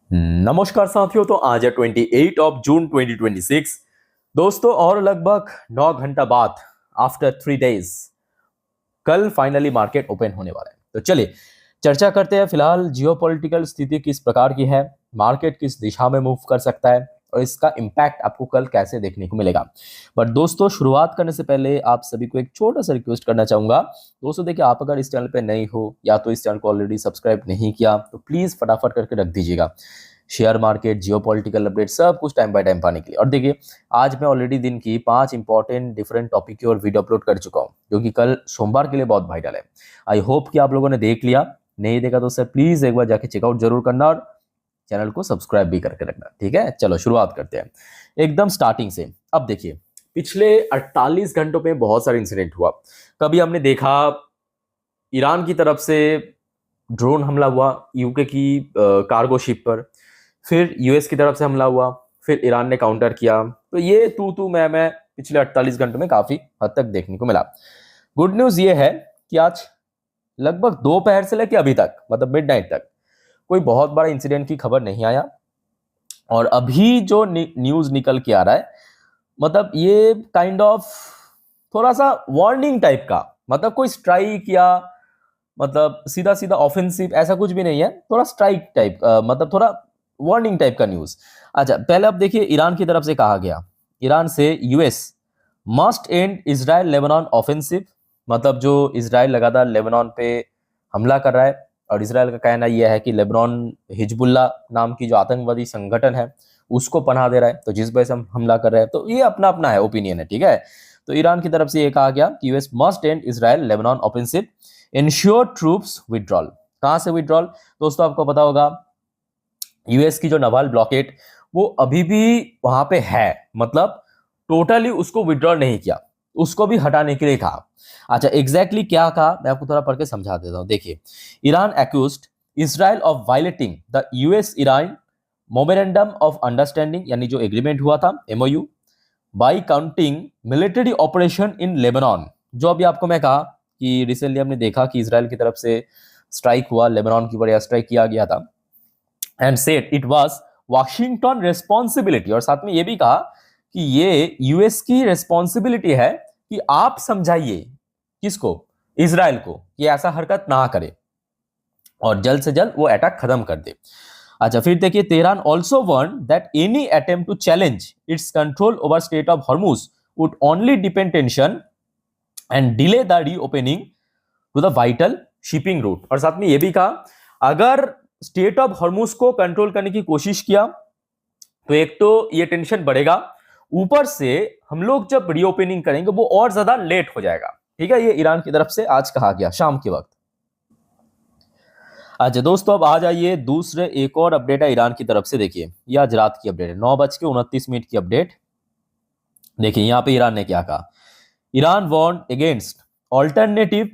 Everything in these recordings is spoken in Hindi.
नमस्कार साथियों। तो आज है 28 जून 2026 दोस्तों, और लगभग 9 घंटा बाद आफ्टर 3 डेज कल फाइनली मार्केट ओपन होने वाला है। तो चलिए चर्चा करते हैं फिलहाल जियोपॉलिटिकल स्थिति किस प्रकार की है, मार्केट किस दिशा में मूव कर सकता है और इसका इम्पैक्ट आपको कल कैसे देखने को मिलेगा। बट दोस्तों, शुरुआत करने से पहले आप सभी को एक छोटा सा रिक्वेस्ट करना चाहूंगा। दोस्तों देखिए, आप अगर इस चैनल पे नए हो या तो इस चैनल को ऑलरेडी सब्सक्राइब नहीं किया तो प्लीज फटाफट करके रख दीजिएगा। शेयर मार्केट, जियोपॉलिटिकल अपडेट सब कुछ टाइम बाय टाइम पाने के लिए। और देखिए, आज मैं ऑलरेडी दिन की 5 इंपॉर्टेंट डिफरेंट टॉपिक की और वीडियो अपलोड कर चुका हूँ, जो कि कल सोमवार के लिए बहुत वाइटल है। आई होप कि आप लोगों ने देख लिया। नहीं देखा तो सर प्लीज एक बार जाके चेकआउट जरूर करना और चैनल को सब्सक्राइब भी करके रखना। ठीक है, चलो शुरुआत करते हैं एकदम स्टार्टिंग से। अब देखिए, पिछले 48 घंटों में बहुत सारे इंसिडेंट हुआ। कभी हमने देखा ईरान की तरफ से ड्रोन हमला हुआ यूके की कार्गो शिप पर, फिर यूएस की तरफ से हमला हुआ, फिर ईरान ने काउंटर किया। तो ये तू मैं पिछले 48 घंटों में काफी हद तक देखने को मिला। गुड न्यूज ये है कि आज लगभग दोपहर से लेकर अभी तक, मतलब मिडनाइट तक, कोई बहुत बड़ा इंसिडेंट की खबर नहीं आया। और अभी जो न्यूज निकल के आ रहा है, मतलब ये काइंड ऑफ थोड़ा सा वार्निंग टाइप का, मतलब कोई स्ट्राइक या मतलब सीधा सीधा ऑफेंसिव ऐसा कुछ भी नहीं है, थोड़ा स्ट्राइक टाइप, मतलब थोड़ा वार्निंग टाइप का न्यूज। अच्छा, पहले अब देखिए, ईरान की तरफ से कहा गया, ईरान से US must and Israel Lebanon offensive. मतलब जो इजराइल लगातार लेबनान पे हमला कर रहा है, और इसराइल का कहना यह है कि लेबनान हिजबुल्ला नाम की जो आतंकवादी संगठन है उसको पनाह दे रहा है, तो जिस वजह से हम हमला कर रहे हैं। तो ये अपना अपना है, ओपिनियन है, ठीक है। तो ईरान की तरफ से ये कहा गया कि US must and Israel Lebanon offensive, ensure troops withdrawal. कहां से विड्रॉल? दोस्तों आपको पता होगा, यूएस की जो नवाल ब्लॉकेट वो अभी भी वहां पे है, मतलब टोटली उसको विड्रॉ नहीं किया, उसको भी हटाने के लिए कहा। अच्छा, एग्जैक्टली क्या कहा मैं आपको थोड़ा पढ़ के समझा देता हूं। देखिए, Iran accused Israel of violating the US Iran memorandum of understanding, यानी जो एग्रीमेंट हुआ था MOU, by counting military operation in Lebanon. जो अभी आपको मैं कहा कि रिसेंटली हमने देखा कि इजराइल की तरफ से स्ट्राइक हुआ, लेबनान की ऊपर एयर स्ट्राइक किया गया था, and said it was Washington responsibility. और साथ में ये भी कहा कि ये यूएस की रेस्पॉन्सिबिलिटी है कि आप समझाइए किसको, इजराइल को, कि ऐसा हरकत ना करे और जल्द से जल्द वो अटैक खत्म कर दे। अच्छा, फिर देखिए, Tehran also warn that any attempt to challenge its control over state of Hormuz would only depend tension and delay the reopening to the vital shipping route. और साथ में ये भी कहा, अगर स्टेट ऑफ हॉर्मुज को कंट्रोल करने की कोशिश किया तो एक तो ये टेंशन बढ़ेगा, ऊपर से हम लोग जब रीओपनिंग करेंगे वो और ज्यादा लेट हो जाएगा। ठीक है, ये ईरान की तरफ से आज कहा गया शाम के वक्त। अच्छा दोस्तों, अब आ जाइए दूसरे एक और अपडेट है ईरान की तरफ से। देखिए, ये आज रात की अपडेट है, 9:29 की अपडेट। देखिए यहां पे ईरान ने क्या कहा, Iran warn against alternative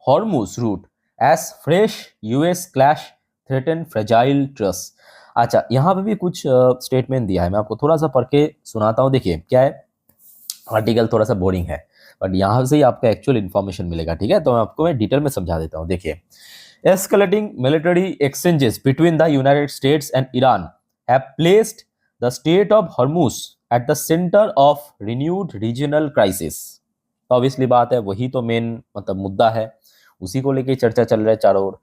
Hormuz route as fresh US clash threaten fragile trust. अच्छा, यहाँ पे भी कुछ स्टेटमेंट दिया है, मैं आपको थोड़ा सा पढ़ के सुनाता हूँ। देखिए क्या है, आर्टिकल थोड़ा सा बोरिंग है बट यहाँ से ही आपको एक्चुअल इन्फॉर्मेशन मिलेगा। ठीक है, तो मैं डिटेल में समझा देता हूँ। देखिए, escalating military exchanges between the United states and Iran have placed the state of Hormuz at the centre of renewed regional crisis. तो ऑब्वियसली बात है, वही तो मेन मतलब मुद्दा है, उसी को लेके चर्चा चल रहा है चारों ओर।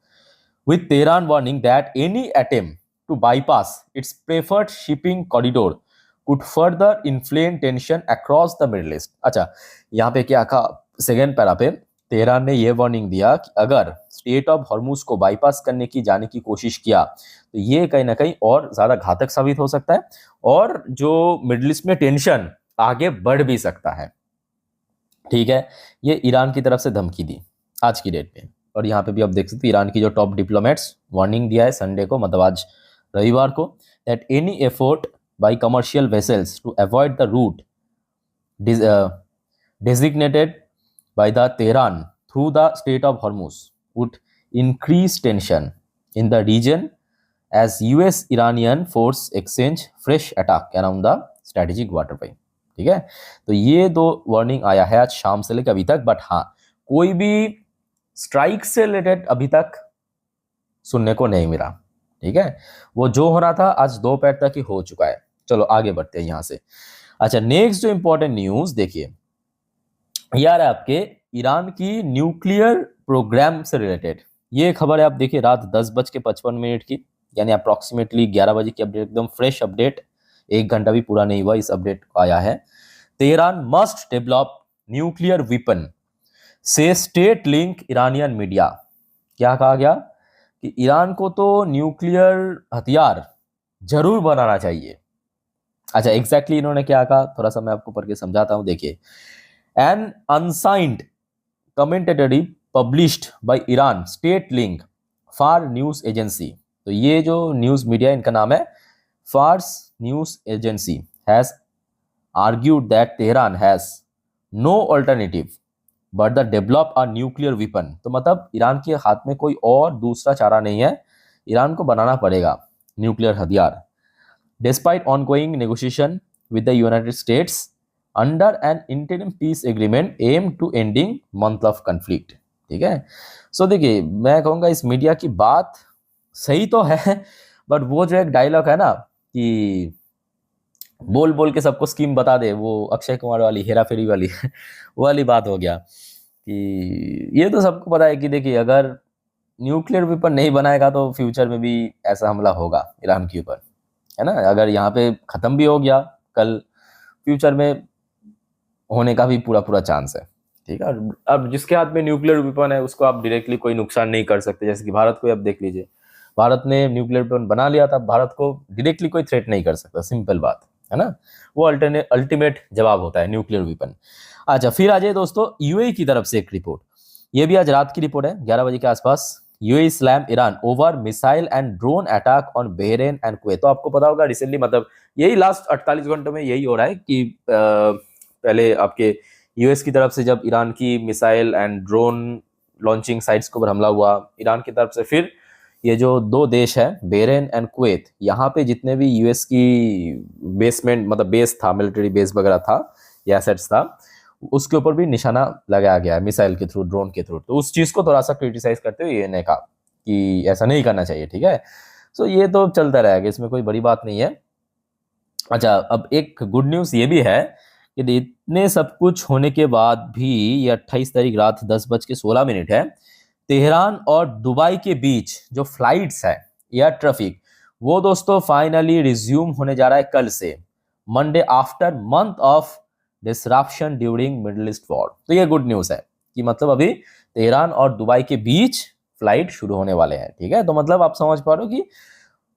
With Tehran warning that any attempt to bypass its preferred shipping corridor could further inflame tension across the Middle East. अच्छा, यहाँ पे क्या कहा, सेकेंड पैरा पे तेहरान ने यह वार्निंग दिया कि अगर स्टेट ऑफ हॉर्मुज को बाईपास करने की जाने की कोशिश किया तो ये कहीं ना कहीं और ज्यादा घातक साबित हो सकता है, और जो मिडिल ईस्ट में टेंशन आगे बढ़ भी सकता है। ठीक है, ये ईरान की तरफ से धमकी दी आज की डेट में। और यहाँ पे भी आप देख सकते हैं, ईरान की जो टॉप डिप्लोमेट्स वार्निंग दिया है संडे को, मतलब आज रविवार को, that any effort by commercial vessels to avoid the route designated by the Tehran through the Strait of Hormuz would increase tension in the region as US-Iranian force exchange fresh attack around the strategic waterway। ठीक है, तो ये दो वार्निंग आया है आज शाम से लेकर अभी तक। बट हाँ, कोई भी स्ट्राइक से रिलेटेड अभी तक सुनने को नहीं मिला। ठीक है, वो जो हो रहा था आज दोपहर तक ही हो चुका है। चलो आगे बढ़ते हैं यहाँ से। अच्छा, नेक्स्ट जो इंपॉर्टेंट न्यूज देखिए, यार आपके ईरान की न्यूक्लियर प्रोग्राम से रिलेटेड ये खबर है। आप देखिए रात 10:55 की, यानी अप्रोक्सीमेटली 11 बजे की अपडेट, एकदम फ्रेश अपडेट, 1 घंटा भी पूरा नहीं हुआ इस अपडेट को आया है। Tehran must develop nuclear weapon से स्टेट लिंक ईरानियन मीडिया। क्या कहा गया कि ईरान को तो न्यूक्लियर हथियार जरूर बनाना चाहिए। अच्छा, एग्जैक्टली इन्होंने क्या कहा, थोड़ा सा मैं आपको पढ़ के समझाता हूं। देखिए, an unsigned commentary published by Iran state link Fars news agency. तो ये जो न्यूज मीडिया इनका नाम है Fars news agency, has argued that Tehran has no alternative but the develop a nuclear weapon. तो मतलब ईरान के हाथ में कोई और दूसरा चारा नहीं है, ईरान को बनाना पड़ेगा न्यूक्लियर हथियार। Despite ongoing negotiation with the United States under an interim peace agreement aimed to ending month of conflict. ठीक है, सो देखिए मैं कहूँगा इस मीडिया की बात सही तो है, बट वो जो एक डायलॉग है ना कि बोल बोल के सबको स्कीम बता दे, वो अक्षय कुमार वाली हेरा फेरी वाली वो वाली बात हो गया कि ये तो सबको पता है कि देखिए अगर न्यूक्लियर वेपन नहीं बनाएगा तो फ्यूचर में भी ऐसा हमला होगा ईरान के ऊपर, है ना। अगर यहाँ पे खत्म भी हो गया कल, फ्यूचर में होने का भी पूरा पूरा चांस है। ठीक है, अब जिसके हाथ में न्यूक्लियर वेपन है उसको आप डायरेक्टली कोई नुकसान नहीं कर सकते। जैसे कि भारत को अब देख लीजिए, भारत ने न्यूक्लियर वेपन बना लिया था, भारत को डायरेक्टली कोई थ्रेट नहीं कर सकता, सिंपल बात है ना। वो अल्टीमेट जवाब होता है न्यूक्लियर वेपन। अच्छा, फिर आ जाए दोस्तों यूएई की तरफ से एक रिपोर्ट, ये भी आज रात की रिपोर्ट है 11 बजे के आसपास। UAE slam Iran over missile and drone attack on Bahrain and Kuwait. तो आपको पता होगा रिसेंटली, मतलब यही लास्ट 48 घंटों में यही हो रहा है कि पहले आपके यूएस की तरफ से जब ईरान की missile and drone launching sites के ऊपर हमला हुआ ईरान की तरफ से, फिर ये जो दो देश है बहरेन एंड कुवैत, यहाँ पे जितने भी यूएस की बेसमेंट मतलब बेस था, मिलिट्री बेस वगैरह था या एसेट्स था, उसके ऊपर भी निशाना लगाया गया है मिसाइल के थ्रू, ड्रोन के थ्रू। तो उस चीज को थोड़ा सा क्रिटिसाइज करते हुए ये ने कहा कि ऐसा नहीं करना चाहिए। ठीक है, सो ये तो चलता रहेगा, इसमें कोई बड़ी बात नहीं है। अच्छा, अब एक गुड न्यूज ये भी है कि इतने सब कुछ होने के बाद भी ये 28 तारीख रात 10:16 है, तेहरान और दुबई के बीच जो फ्लाइट्स है एयर ट्रैफिक, वो दोस्तों फाइनली रिज्यूम होने जा रहा है कल से, Monday after month of disruption during middle east war. तो ये गुड न्यूज है कि मतलब अभी तेहरान और दुबई के बीच फ्लाइट शुरू होने वाले हैं। ठीक है, तो मतलब आप समझ पा रहे हो कि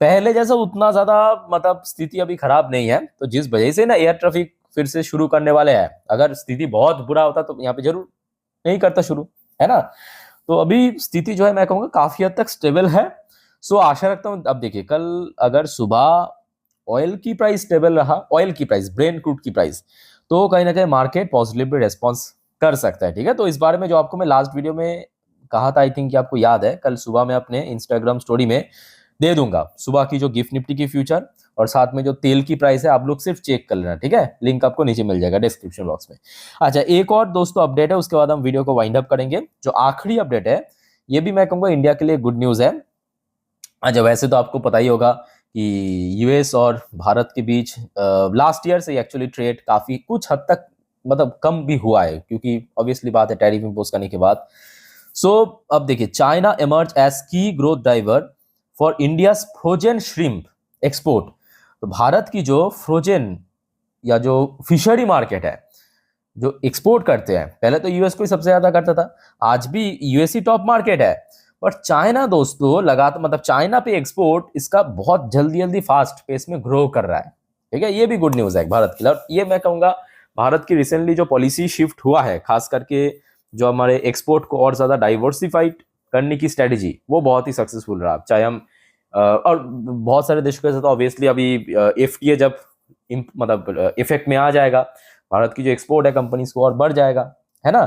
पहले जैसा उतना ज्यादा मतलब स्थिति अभी खराब नहीं है। तो जिस वजह से ना एयर ट्रैफिक फिर से शुरू करने वाले हैं, अगर स्थिति बहुत बुरा होता तो यहाँ पे जरूर नहीं करता शुरू, है ना। तो अभी स्थिति जो है मैं कहूँगा काफी हद तक स्टेबल है। सो आशा रखता हूँ, अब देखिए कल अगर सुबह ऑयल की प्राइस स्टेबल रहा, ऑयल की प्राइस, ब्रेंट क्रूड की प्राइस, तो कहीं ना कहीं मार्केट पॉजिटिवली रेस्पॉन्स कर सकता है। ठीक है, तो इस बारे में जो आपको मैं लास्ट वीडियो में कहा था, आई थिंक कि आपको याद है, कल सुबह मैं अपने इंस्टाग्राम स्टोरी में दे दूंगा सुबह की जो गिफ्ट निफ्टी की फ्यूचर और साथ में जो तेल की प्राइस है, आप लोग सिर्फ चेक कर लेना। ठीक है, लिंक आपको नीचे मिल जाएगा डिस्क्रिप्शन बॉक्स में। अच्छा, एक और दोस्तों अपडेट है, उसके बाद हम वीडियो को वाइंड अप करेंगे। जो आखिरी अपडेट है ये भी मैं कहूँगा इंडिया के लिए गुड न्यूज है। अच्छा, वैसे तो आपको पता ही होगा कि यूएस और भारत के बीच लास्ट ईयर से एक्चुअली ट्रेड काफी कुछ हद तक मतलब कम भी हुआ है, क्योंकि ऑब्वियसली बात है टैरिफ इंपोज करने के बाद। सो अब देखिए, चाइना एमर्ज एज की growth driver for India frozen shrimp export. तो भारत की जो फ्रोजन या जो फिशरी मार्केट है, जो एक्सपोर्ट करते हैं, पहले तो यूएस को ही सबसे ज्यादा करता था, आज भी यूएस ही टॉप मार्केट है, बट चाइना दोस्तों लगातार मतलब चाइना पे एक्सपोर्ट इसका बहुत जल्दी जल्दी फास्ट पेस में ग्रो कर रहा है। ठीक है, ये भी गुड न्यूज है भारत के लिए। और ये मैं कहूँगा भारत की रिसेंटली जो पॉलिसी शिफ्ट हुआ है, खास करके जो हमारे एक्सपोर्ट को और ज्यादा डाइवर्सिफाइड करने की स्ट्रेटेजी, वो बहुत ही सक्सेसफुल रहा। चाहे हम और बहुत सारे देशों के साथ ऑब्वियसली अभी एफटीए जब मतलब इफेक्ट में आ जाएगा, भारत की जो एक्सपोर्ट है कंपनीज को और बढ़ जाएगा, है ना।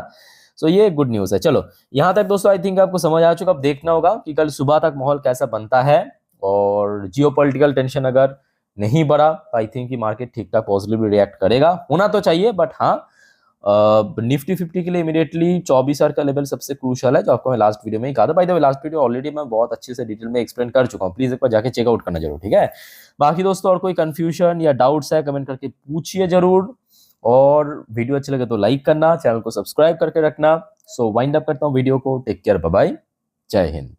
सो ये गुड न्यूज है। चलो यहाँ तक दोस्तों आई थिंक आपको समझ आ चुका। अब देखना होगा कि कल सुबह तक माहौल कैसा बनता है, और जियोपॉलिटिकल टेंशन अगर नहीं बढ़ा तो आई थिंक कि मार्केट ठीक ठाक पॉजिटिवली रिएक्ट करेगा, होना तो चाहिए, बट हाँ निफ्टी 50 के लिए इमीडिएटली 24,000 का लेवल सबसे क्रूशल है, जो आपको मैं लास्ट वीडियो में ही कहा था। By the way last video already मैं बहुत अच्छे से डिटेल में एक्सप्लेन कर चुका हूँ, प्लीज एक बार जाके चेकआउट करना जरूर, ठीक है। बाकी दोस्तों और कोई कंफ्यूजन या डाउट्स है कमेंट करके पूछिए जरूर, और वीडियो अच्छे लगे तो लाइक करना, चैनल को सब्सक्राइब करके रखना। सो वाइंड अप करता हूँ वीडियो को, टेक केयर, बाय बाय, जय हिंद।